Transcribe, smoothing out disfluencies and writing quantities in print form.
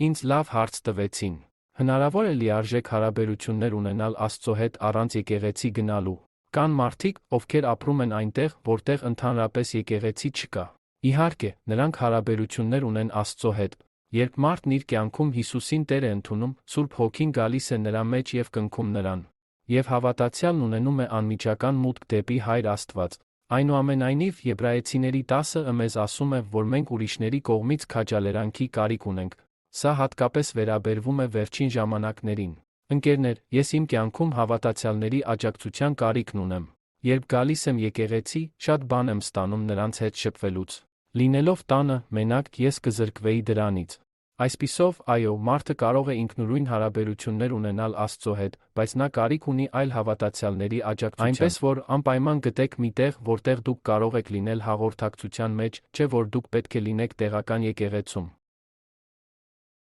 ինձ լավ հարց տվեցին. հնարավոր է լիարժեք հարաբերություններ ունենալ Աստծո հետ առանց եկեղեցի գնալու։ Կան մարդիկ, ովքեր ապրում են այնտեղ, որտեղ ընդհանրապես եկեղեցի չկա։ Իհարկե, նրանք հարաբերություններ ունեն Աստծո հետ։ Երբ մարդն իր կյանքում Հիսուսին Տեր է ընդունում, Սուրբ Հոգին գալիս է նրա մեջ և կնքում նրան։ Եվ հավատացյալն ունենում է անմիջական մուտք դեպի Հայր Աստված։ Այնուամենայնիվ, Եբրայեցիների 10-ը մեզ ասում է, որ մենք ուրիշների կողմից քաջալերանքի կարիք ունենք։ Սա հատկապես վերաբերվում է վերջին ժամանակներին։ Ընկերներ, ես իմ կյանքում հավատացյալների աջակցության կարիքն ունեմ։ Երբ գալիս եմ եկեղեցի, շատ բան եմ ստանում նրանց հետ շփվելուց։ Լինելով տանը, մենակ, ես կզրկվեի դրանից։ Այսպիսով, այո, մարդը կարող է ինքնուրույն հարաբերություններ ունենալ Աստծո հետ, բայց նա կարիք ունի այլ հավատացյալների աջակցության։ Այնպես որ անպայման գտեք մի տեղ, որտեղ դուք կարող եք լինել հաղորդակցության մեջ, չէ՞ որ դուք պետք է լինեք տեղական եկեղեցում։